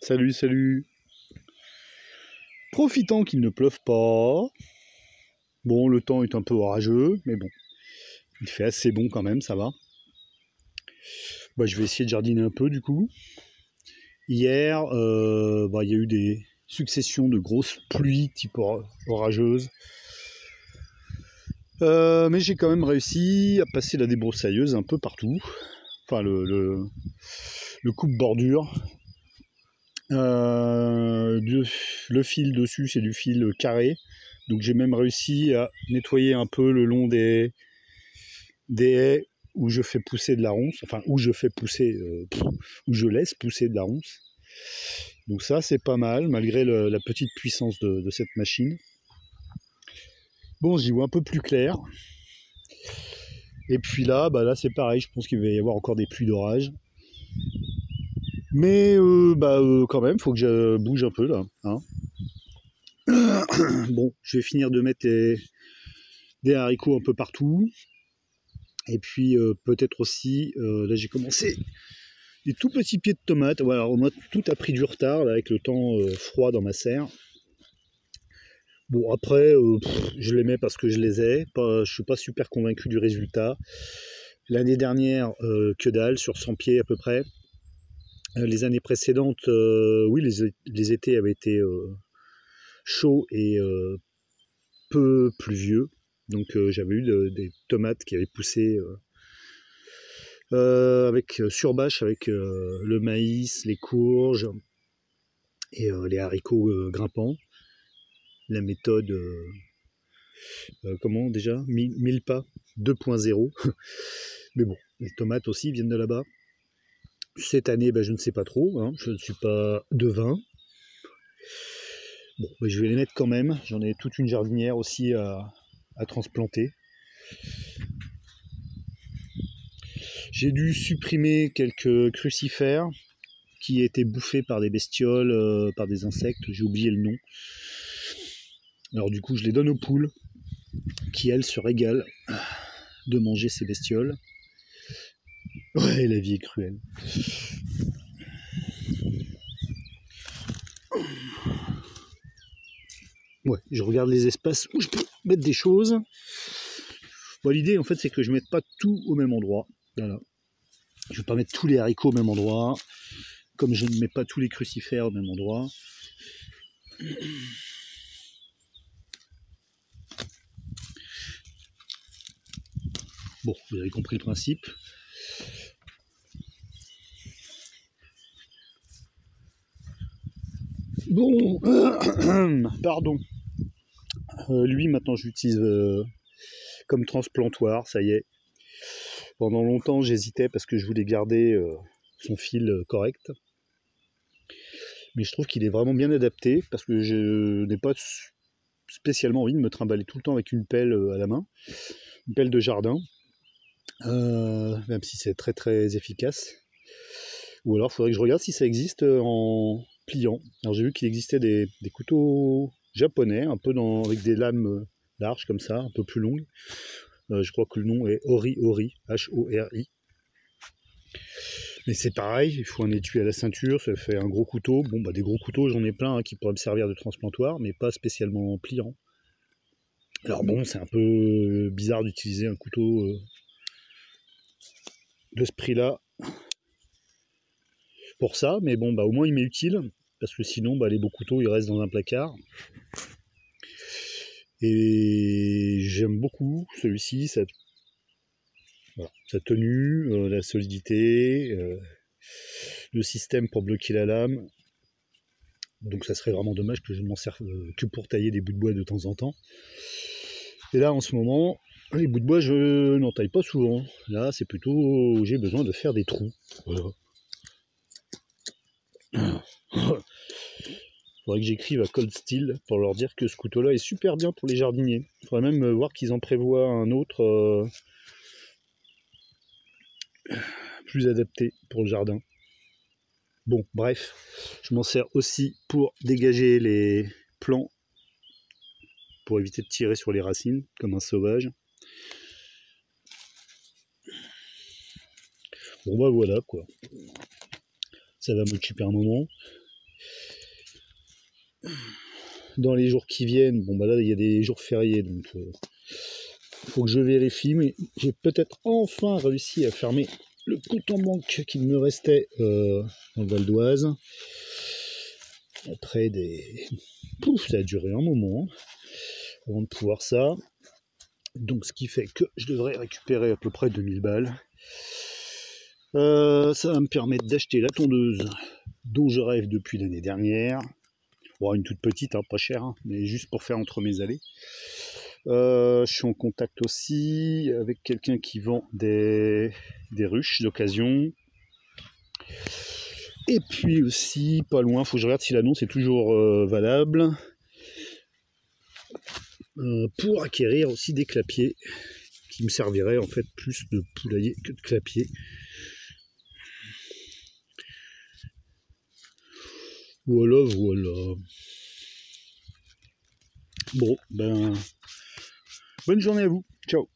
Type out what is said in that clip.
Salut, salut. Profitant qu'il ne pleuve pas. Bon, le temps est un peu orageux, mais bon, il fait assez bon quand même, ça va. Je vais essayer de jardiner un peu du coup. Hier, il y a eu des successions de grosses pluies type orageuses. Mais j'ai quand même réussi à passer la débroussailleuse un peu partout. Enfin, le coupe-bordure. Le fil dessus, c'est du fil carré. Donc j'ai même réussi à nettoyer un peu le long des haies où je fais pousser de la ronce. Enfin, où je laisse pousser de la ronce. Donc ça, c'est pas mal, malgré la petite puissance de cette machine. Bon, j'y vois un peu plus clair. Et puis là, c'est pareil, je pense qu'il va y avoir encore des pluies d'orage. Mais quand même, il faut que je bouge un peu là. Hein. Bon, je vais finir de mettre des haricots un peu partout. Et puis peut-être aussi, là j'ai commencé des tout petits pieds de tomates. Voilà, moi tout a pris du retard là, avec le temps froid dans ma serre. Bon après, je les mets parce que je les ai. Je suis pas super convaincu du résultat. L'année dernière, que dalle, sur 100 pieds à peu près. Les années précédentes, oui, les étés avaient été chauds et peu pluvieux. Donc j'avais eu des tomates qui avaient poussé avec surbâche, avec le maïs, les courges et les haricots grimpants. La méthode, comment déjà 1000 pas 2.0. Mais bon, les tomates aussi viennent de là-bas. Cette année, je ne sais pas trop, hein, je ne suis pas devin. Bon, je vais les mettre quand même. J'en ai toute une jardinière aussi à transplanter. J'ai dû supprimer quelques crucifères qui étaient bouffés par des bestioles, par des insectes. J'ai oublié le nom. Alors du coup, je les donne aux poules qui, elles, se régalent de manger ces bestioles. Ouais, la vie est cruelle. Ouais, je regarde les espaces où je peux mettre des choses. Bon, l'idée, en fait, c'est que je ne mette pas tout au même endroit. Voilà. Je ne vais pas mettre tous les haricots au même endroit, comme je ne mets pas tous les crucifères au même endroit. Bon, vous avez compris le principe. Bon, pardon. Lui, maintenant, je l'utilise comme transplantoir, ça y est. Pendant longtemps, j'hésitais parce que je voulais garder son fil correct. Mais je trouve qu'il est vraiment bien adapté parce que je n'ai pas spécialement envie de me trimballer tout le temps avec une pelle à la main. Une pelle de jardin. Même si c'est très très efficace. Ou alors, il faudrait que je regarde si ça existe en pliant. Alors, j'ai vu qu'il existait des couteaux japonais, un peu avec des lames larges comme ça, un peu plus longues. Je crois que le nom est Hori, H-O-R-I. Mais c'est pareil, il faut un étui à la ceinture, ça fait un gros couteau. Bon, des gros couteaux, j'en ai plein qui pourraient me servir de transplantoir, mais pas spécialement pliant. Alors bon, c'est un peu bizarre d'utiliser un couteau de ce prix-là pour ça, mais bon, au moins il m'est utile, parce que sinon, les beaux couteaux, ils restent dans un placard. Et j'aime beaucoup celui-ci, sa tenue, la solidité, le système pour bloquer la lame. Donc ça serait vraiment dommage que je ne m'en serve que pour tailler des bouts de bois de temps en temps. Et là, en ce moment, les bouts de bois, je n'en taille pas souvent. Là, c'est plutôt j'ai besoin de faire des trous. Voilà. Faudrait que j'écrive à Cold Steel pour leur dire que ce couteau-là est super bien pour les jardiniers. Il faudrait même voir qu'ils en prévoient un autre plus adapté pour le jardin. Bon, bref, je m'en sers aussi pour dégager les plants, pour éviter de tirer sur les racines, comme un sauvage. Bon voilà quoi. Ça va m'occuper un moment. dans les jours qui viennent. Bon bah là il y a des jours fériés, donc faut que je vérifie, mais j'ai peut-être enfin réussi à fermer le compte en banque qu'il me restait dans le Val d'Oise. Après des... Pouf, ça a duré un moment avant de pouvoir ça. Donc ce qui fait que je devrais récupérer à peu près 2000 balles. Ça va me permettre d'acheter la tondeuse dont je rêve depuis l'année dernière. Bon, une toute petite, hein, pas chère, hein, mais juste pour faire entre mes allées. Je suis en contact aussi avec quelqu'un qui vend des ruches d'occasion. Et puis aussi, pas loin, faut que je regarde si l'annonce est toujours valable. Pour acquérir aussi des clapiers qui me serviraient en fait plus de poulailler que de clapiers. Voilà. Bon, ben, bonne journée à vous. Ciao.